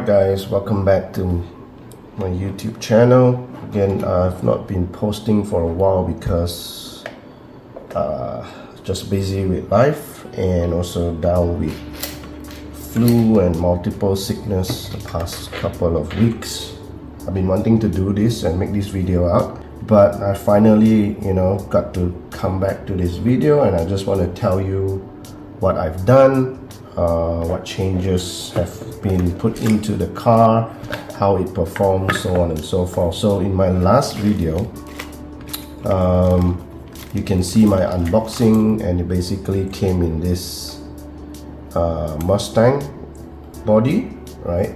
Alright guys, welcome back to my YouTube channel. Again, I've not been posting for a while because just busy with life and also down with flu and multiple sickness the past couple of weeks. I've been wanting to do this and make this video out, but I finally got to come back to this video, and I just want to tell you what I've done, what changes have been put into the car, how it performs, so on and so forth. So in my last video, you can see my unboxing, and it basically came in this Mustang body, right?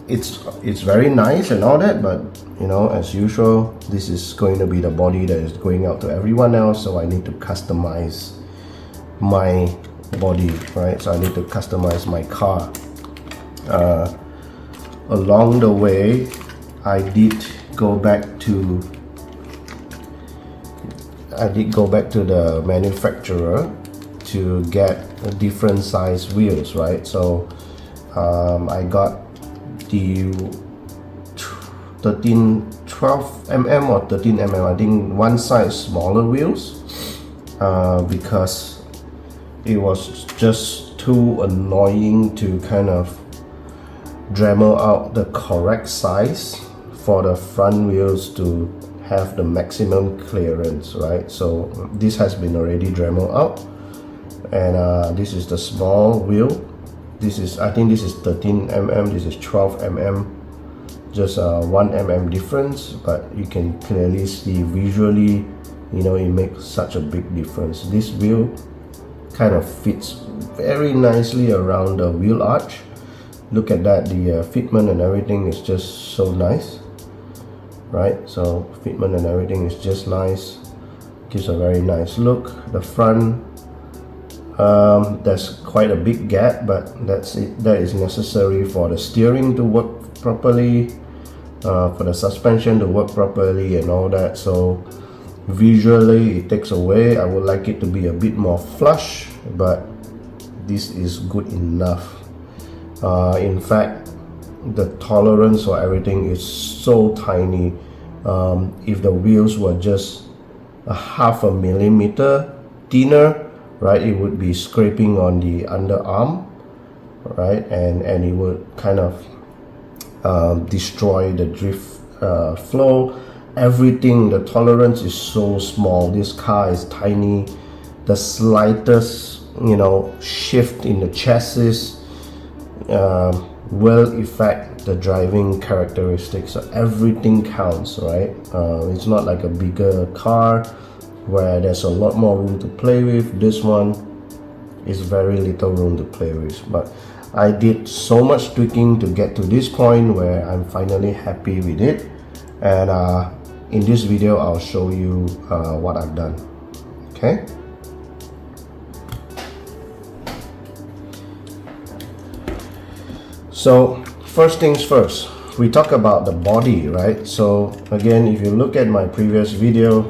It's very nice and all that, but as usual, this is going to be the body that is going out to everyone else, so I need to customize my body, right? So I need to customize my car. Along the way, I did go back to the manufacturer to get different size wheels, right? So I got the 12 mm or 13 mm, I think one size smaller wheels, because it was just too annoying to kind of Dremel out the correct size for the front wheels to have the maximum clearance, right? So this has been already Dremel out, and this is the small wheel. I think this is 13 mm, this is 12 mm, just 1 mm difference, but you can clearly see visually, it makes such a big difference. This wheel kind of fits very nicely around the wheel arch. Look at that, the fitment and everything is just so nice, right? So fitment and everything is just nice, gives a very nice look. The front, there's quite a big gap, but that is necessary for the steering to work properly, for the suspension to work properly and all that. So visually it takes away. I would like it to be a bit more flush, but this is good enough. In fact, the tolerance for everything is so tiny. If the wheels were just a half a millimeter thinner, right, it would be scraping on the underarm, right, and it would kind of destroy the drift flow. Everything, the tolerance is so small. This car is tiny. The slightest shift in the chassis will affect the driving characteristics. So everything counts, right? It's not like a bigger car where there's a lot more room to play with. This one is very little room to play with, but I did so much tweaking to get to this point where I'm finally happy with it, and in this video I'll show you what I've done. Okay, so first things first, we talk about the body, right? So again, if you look at my previous video,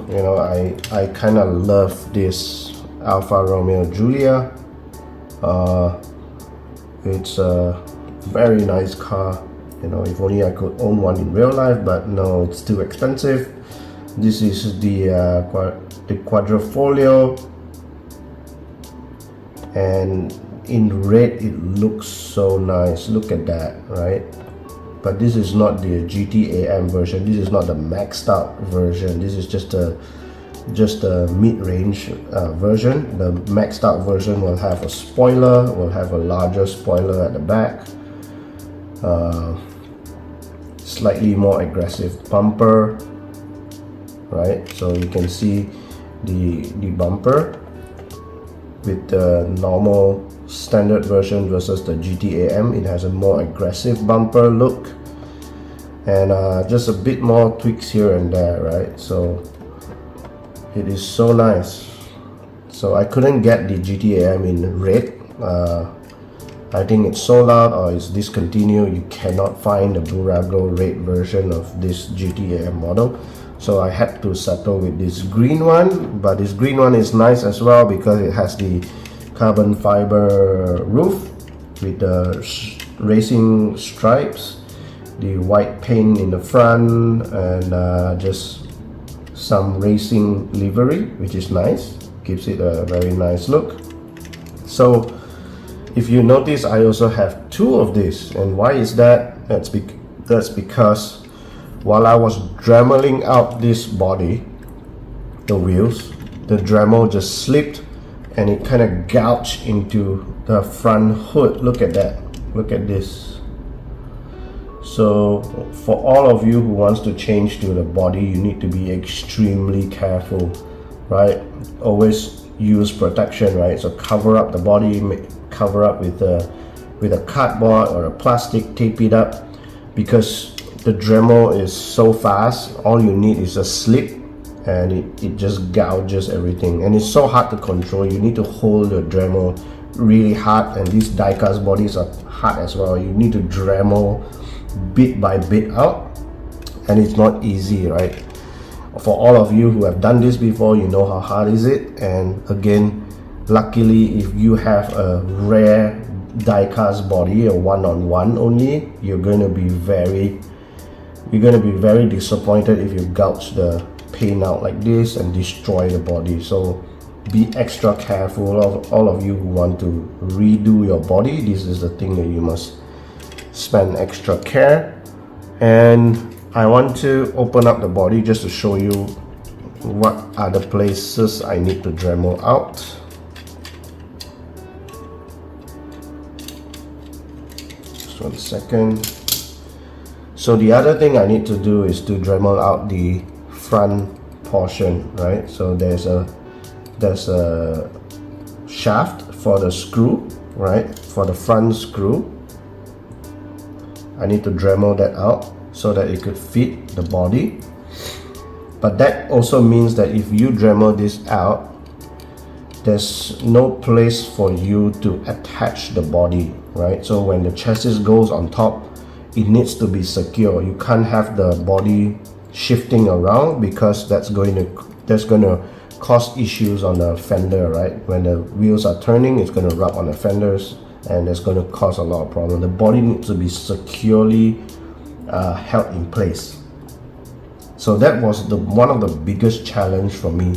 I kind of love this Alfa Romeo Giulia. It's a very nice car. If only I could own one in real life, but no, it's too expensive. This is the Quadrifoglio, and in red it looks so nice. Look at that, right? But this is not the GT-AM version. This is not the maxed out version. This is just a mid-range version. The maxed out version will have a spoiler, will have a larger spoiler at the back, slightly more aggressive bumper, right? So you can see the bumper with the normal standard version versus the GT-AM. It has a more aggressive bumper look, and just a bit more tweaks here and there, right? So it is so nice. So I couldn't get the GT-AM in red. I think it's sold out or it's discontinued. You cannot find the Burago red version of this GT-AM model, so I had to settle with this green one. But this green one is nice as well because it has the carbon fiber roof with the racing stripes, the white paint in the front, and just some racing livery, which is nice, gives it a very nice look. So if you notice, I also have two of these. And why is that? That's because while I was dremeling out this body, the wheels, the Dremel just slipped and it kind of gouged into the front hood. Look at that, look at this. So for all of you who wants to change to the body, you need to be extremely careful, right? Always use protection, right? So cover up the body, cover up with a cardboard or a plastic, tape it up, because the Dremel is so fast. All you need is a slip and it just gouges everything, and it's so hard to control. You need to hold the Dremel really hard, and these die-cast bodies are hard as well. You need to Dremel bit by bit out, and it's not easy, right? For all of you who have done this before, you know how hard is it. And again, luckily, if you have a rare die-cast body, a one-on-one only, you're going to be very disappointed if you gouge the paint out like this and destroy the body. So be extra careful. Of all of you who want to redo your body, this is the thing that you must spend extra care. And I want to open up the body just to show you what are the places I need to Dremel out. Just 1 second. So the other thing I need to do is to Dremel out the front portion, right? So there's a shaft for the screw, right? For the front screw, I need to Dremel that out so that it could fit the body. But that also means that if you Dremel this out, there's no place for you to attach the body, right? So when the chassis goes on top, it needs to be secure. You can't have the body shifting around, because that's going to cause issues on the fender, right? When the wheels are turning, it's going to rub on the fenders, and it's going to cause a lot of problems. The body needs to be securely held in place. So that was one of the biggest challenge for me.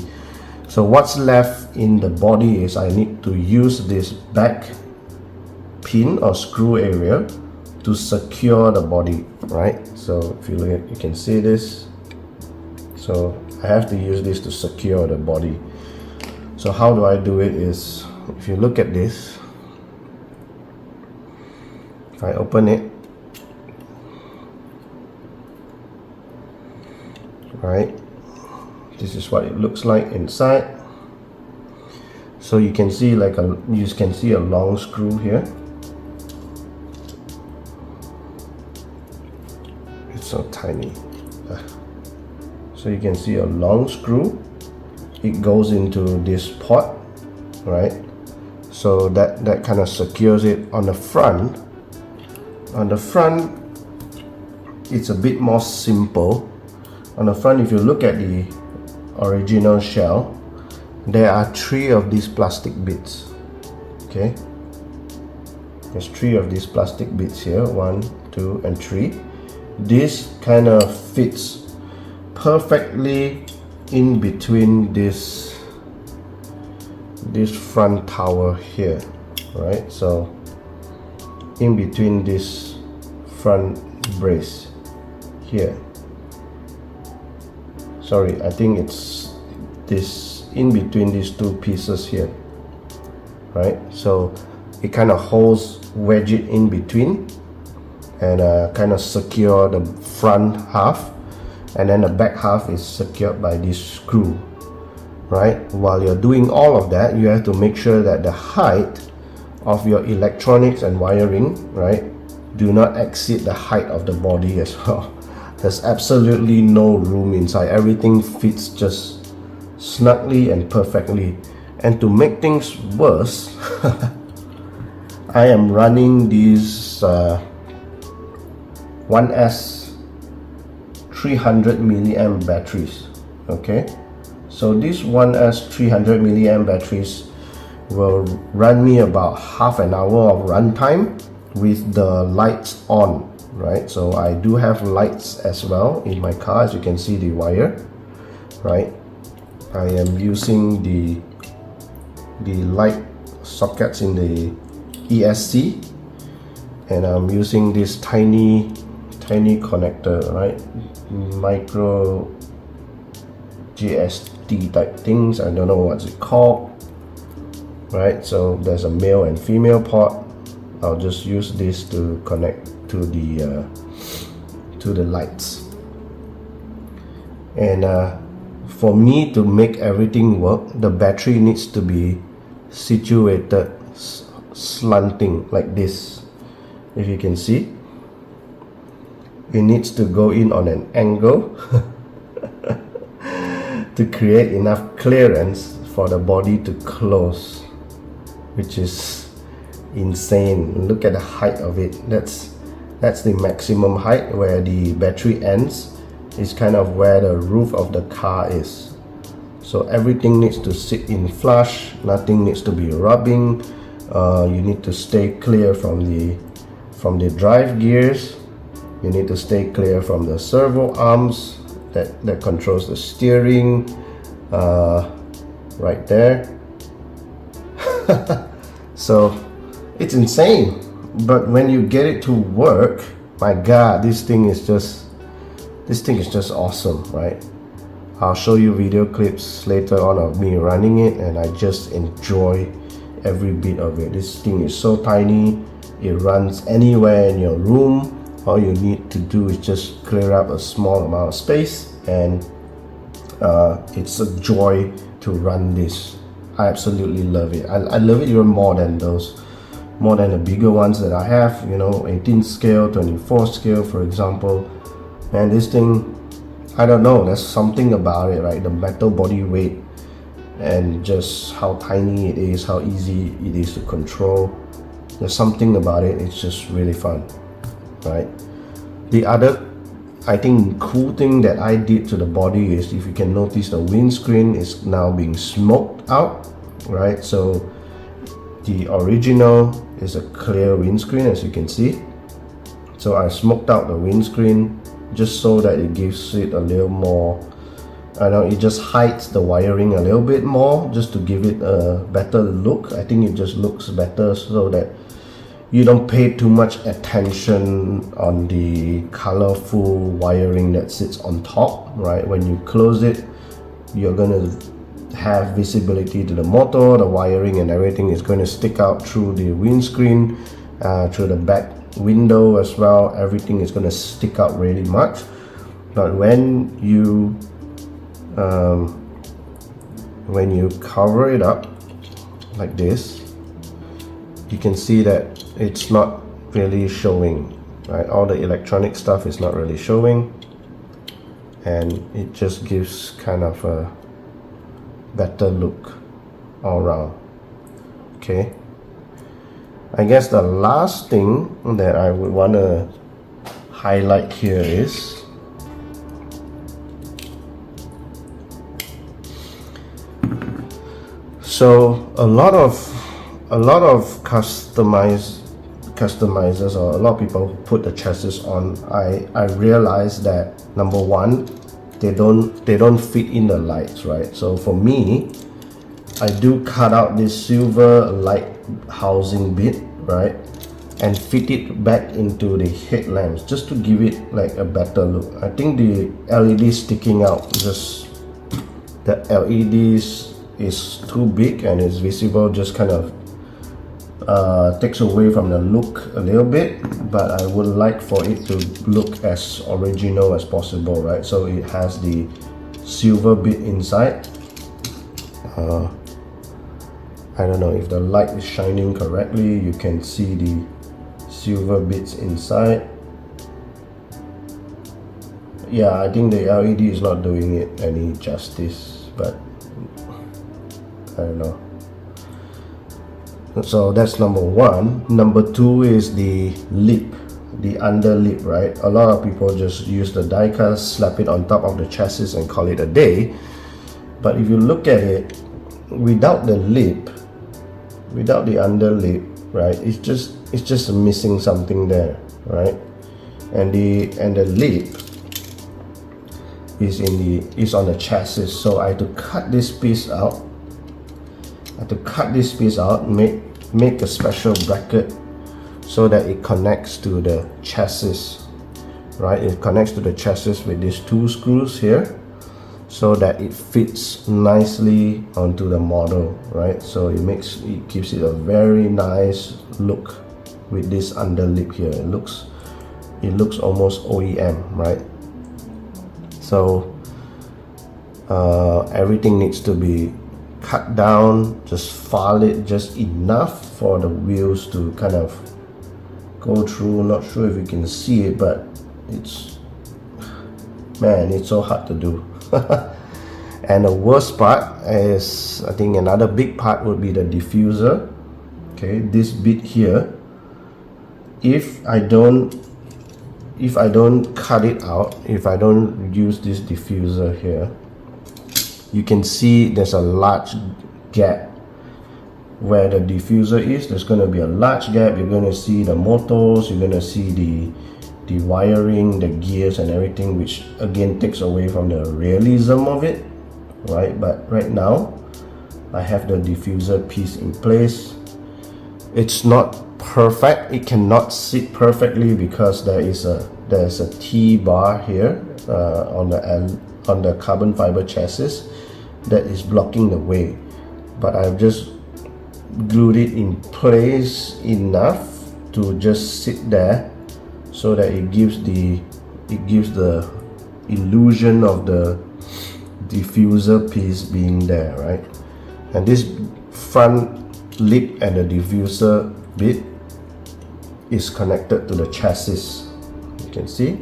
So what's left in the body is I need to use this back pin or screw area to secure the body, right? So if you look at, you can see this. So I have to use this to secure the body. So how do I do it is, if you look at this, if I open it, right, this is what it looks like inside. So you can see a long screw here. It's so tiny. So you can see a long screw. It goes into this pot, right? So that kind of secures it on the front. On the front, it's a bit more simple. On the front, if you look at the original shell, there are 3 of these plastic bits. Okay, there's 3 of these plastic bits here, 1, 2, and 3. This kind of fits perfectly in between this front tower here, right? So in between this front brace here, sorry, I think it's this, in between these 2 pieces here, right? So it kind of wedge it in between and kind of secure the front half, and then the back half is secured by this screw, right? While you're doing all of that, you have to make sure that the height of your electronics and wiring, right, do not exceed the height of the body as well. There's absolutely no room inside. Everything fits just snugly and perfectly. And to make things worse, I am running these 1S 300 milliamp batteries. Okay, so these 1S 300 milliamp batteries will run me about half an hour of run time, with the lights on, right? So I do have lights as well in my car, as you can see the wire, right? I am using the light sockets in the ESC, and I'm using this tiny connector, right? Micro GST type things, I don't know what's it called, right? So there's a male and female port. I'll just use this to connect to the lights. And for me to make everything work, the battery needs to be situated slanting like this. If you can see, it needs to go in on an angle to create enough clearance for the body to close, which is insane. Look at the height of it. That's the maximum height, where the battery ends is kind of where the roof of the car is. So everything needs to sit in flush, nothing needs to be rubbing. You need to stay clear from the drive gears. You need to stay clear from the servo arms that controls the steering, right there. So it's insane, but when you get it to work, my god, this thing is just awesome, right? I'll show you video clips later on of me running it, and I just enjoy every bit of it. This thing is so tiny, it runs anywhere in your room. All you need to do is just clear up a small amount of space, and it's a joy to run this. I absolutely love it. I love it even more than the bigger ones that I have, 18 scale, 24 scale, for example. And this thing, I don't know, there's something about it, right? The metal body weight and just how tiny it is, how easy it is to control. There's something about it, it's just really fun, right? The other, I think, cool thing that I did to the body is, if you can notice, the windscreen is now being smoked out, right? So the original is a clear windscreen, as you can see. So I smoked out the windscreen just so that it gives it a little more, I know, it just hides the wiring a little bit more, just to give it a better look. I think it just looks better, so that you don't pay too much attention on the colorful wiring that sits on top, right? When you close it, you're gonna have visibility to the motor, the wiring and everything is going to stick out through the windscreen, through the back window as well. Everything is going to stick out really much. But when you cover it up like this, you can see that it's not really showing, right? All the electronic stuff is not really showing, and it just gives kind of a better look all around. Okay, I guess the last thing that I would want to highlight here is so a lot of customizers, or a lot of people who put the chassis on, I realized that, number one, they don't fit in the lights, right? So for me, I do cut out this silver light housing bit, right, and fit it back into the headlamps, just to give it like a better look. I think the LED sticking out, just the LEDs is too big and it's visible, just kind of takes away from the look a little bit. But I would like for it to look as original as possible, right? So it has the silver bit inside. I don't know if the light is shining correctly. You can see the silver bits inside. Yeah, I think the LED is not doing it any justice, but I don't know. So that's number one. Number two is the lip, the under lip, right? A lot of people just use the die cast, slap it on top of the chassis and call it a day. But if you look at it, without the lip, without the underlip, right, it's just missing something there, right? And the lip is on the chassis, so I had to cut this piece out. Make a special bracket so that it connects to the chassis, right? It connects to the chassis with these two screws here, so that it fits nicely onto the model, right? So it gives it a very nice look with this underlip here. It looks almost OEM, right? So everything needs to be cut down, just file it just enough for the wheels to kind of go through. Not sure if you can see it, but it's so hard to do. And the worst part is, I think another big part would be the diffuser. Okay, this bit here, if I don't cut it out, if I don't use this diffuser here, you can see there's a large gap where the diffuser is. There's going to be a large gap. You're going to see the motors, you're going to see the wiring, the gears and everything, which again takes away from the realism of it, right? But right now I have the diffuser piece in place. It's not perfect, it cannot sit perfectly because there's a T-bar here on the carbon fiber chassis that is blocking the way, but I've just glued it in place enough to just sit there so that it gives the illusion of the diffuser piece being there, right? And this front lip and the diffuser bit is connected to the chassis. You can see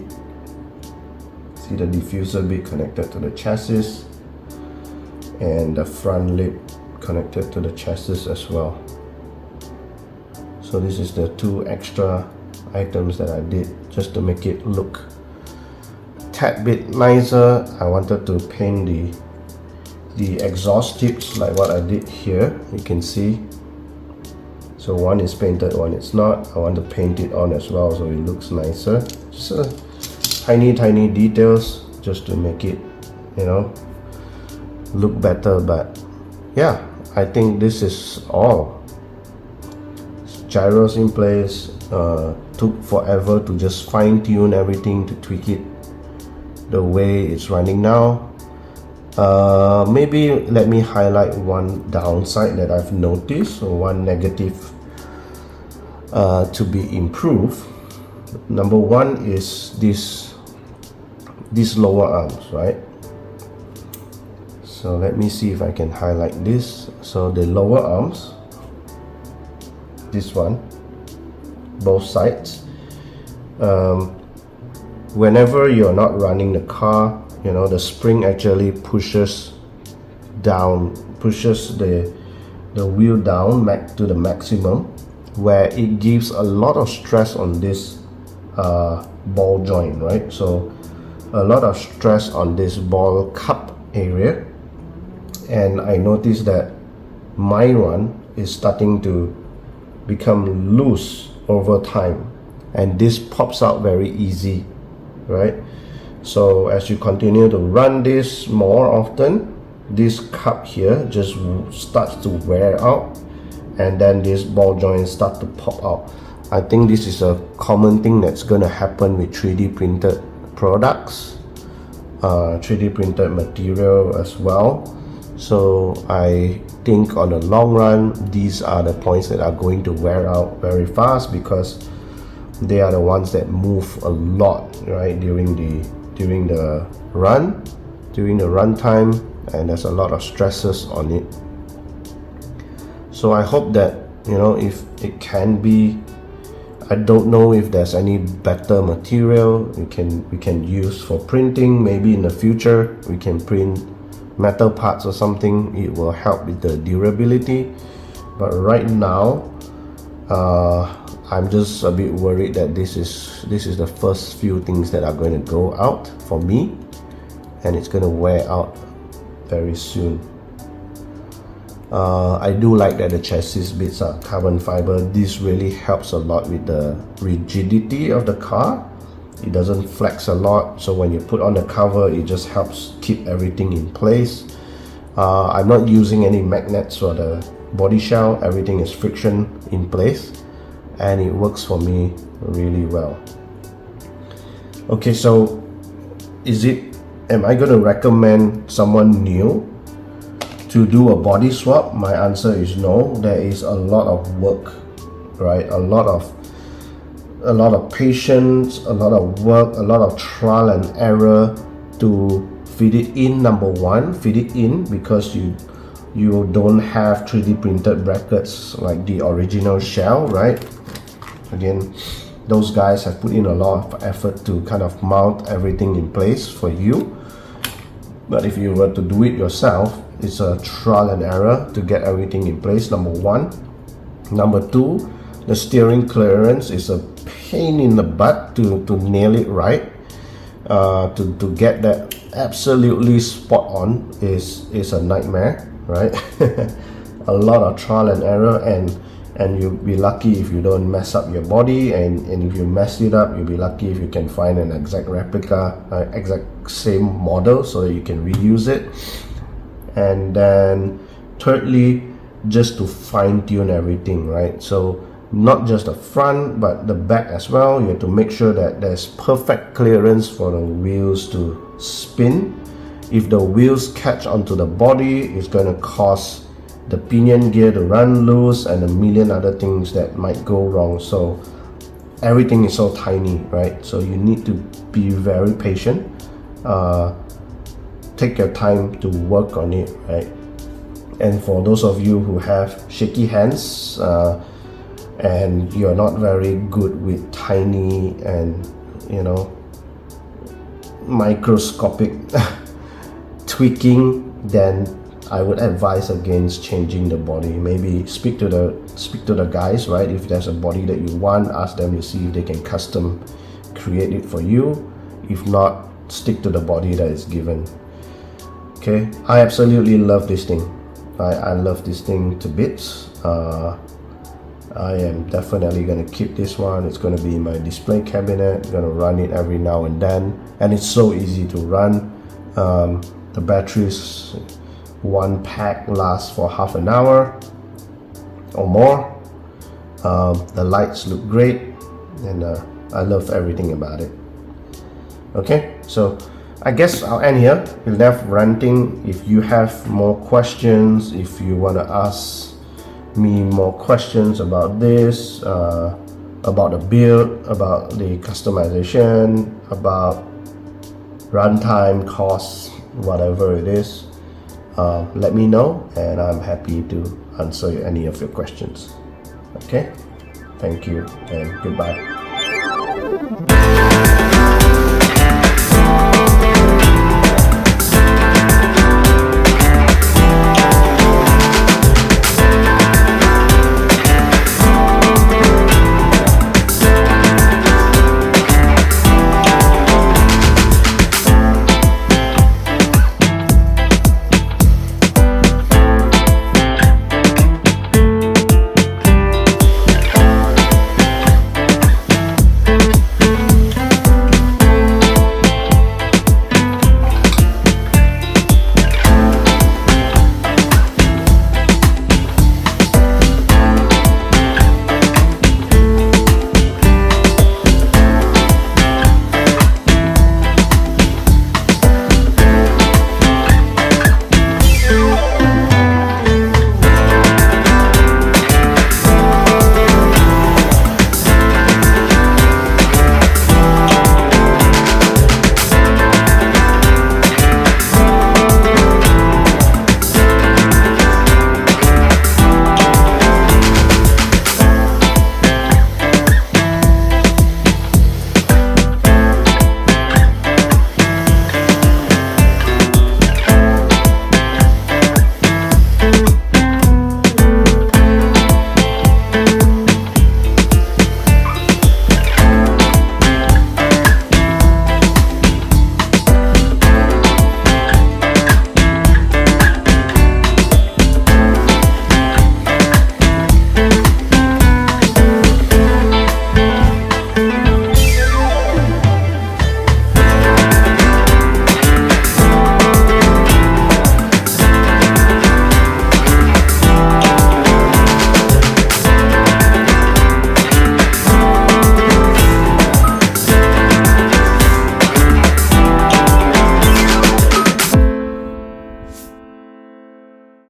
the diffuser bit connected to the chassis, and the front lip connected to the chassis as well. So this is the two extra items that I did just to make it look a tad bit nicer. I wanted to paint the exhaust tips like what I did here. You can see, so one is painted, one is not. I want to paint it on as well so it looks nicer. Just tiny details just to make it, look better. But yeah, I think this is all. Gyros in place. Took forever to just fine-tune everything, to tweak it the way it's running now. Maybe let me highlight one downside that I've noticed, or one negative to be improved. Number one is these lower arms, right? So let me see if I can highlight this. So the lower arms, this one, both sides, whenever you're not running the car, the spring actually pushes the wheel down to the maximum, where it gives a lot of stress on this ball joint, right? So a lot of stress on this ball cup area, and I noticed that my one is starting to become loose over time, and this pops out very easy, right? So as you continue to run this more often, this cup here just starts to wear out, and then these ball joints start to pop out. I think this is a common thing that's going to happen with 3D printed products, 3D printed material as well. So I think on the long run, these are the points that are going to wear out very fast, because they are the ones that move a lot, right, during the run time, and there's a lot of stresses on it. So I hope that, if it can be, I don't know if there's any better material we can use for printing. Maybe in the future we can print metal parts or something. It will help with the durability, but right now I'm just a bit worried that this is the first few things that are going to go out for me, and it's going to wear out very soon. I do like that the chassis bits are carbon fiber. This really helps a lot with the rigidity of the car. It doesn't flex a lot, so when you put on the cover, it just helps keep everything in place. I'm not using any magnets for the body shell. Everything is friction in place, and it works for me really well. Okay, so am I going to recommend someone new to do a body swap? My answer is no. There is a lot of work, right? A lot of patience, a lot of work, a lot of trial and error to fit it in. Number one, fit it in because you don't have 3D printed brackets like the original shell, right? Again, those guys have put in a lot of effort to kind of mount everything in place for you. But if you were to do it yourself, it's a trial and error to get everything in place, number one. Number two, the steering clearance is a pain in the butt to nail it right. To get that absolutely spot on is a nightmare, right? A lot of trial and error, and you'll be lucky if you don't mess up your body, and if you mess it up, you'll be lucky if you can find an exact replica, exact same model so that you can reuse it. And then thirdly, just to fine-tune everything, right? So not just the front but the back as well. You have to make sure that there's perfect clearance for the wheels to spin. If the wheels catch onto the body, it's going to cause the pinion gear to run loose and a million other things that might go wrong. So everything is so tiny, right? So you need to be very patient. Take your time to work on it, right? And for those of you who have shaky hands and you're not very good with tiny and microscopic tweaking, then I would advise against changing the body. Maybe speak to the guys, right? If there's a body that you want, ask them to see if they can custom create it for you. If not, stick to the body that is given. Okay, I absolutely love this thing. I love this thing to bits. I am definitely going to keep this one. It's going to be in my display cabinet. I'm going to run it every now and then, and it's so easy to run. The batteries, one pack lasts for half an hour or more. The lights look great, and I love everything about it. Okay, so I guess I'll end here. Enough ranting. If you have more questions, if you want to ask me more questions about this, about the build, about the customization, about runtime, costs, whatever it is, let me know, and I'm happy to answer any of your questions. Okay, thank you and goodbye.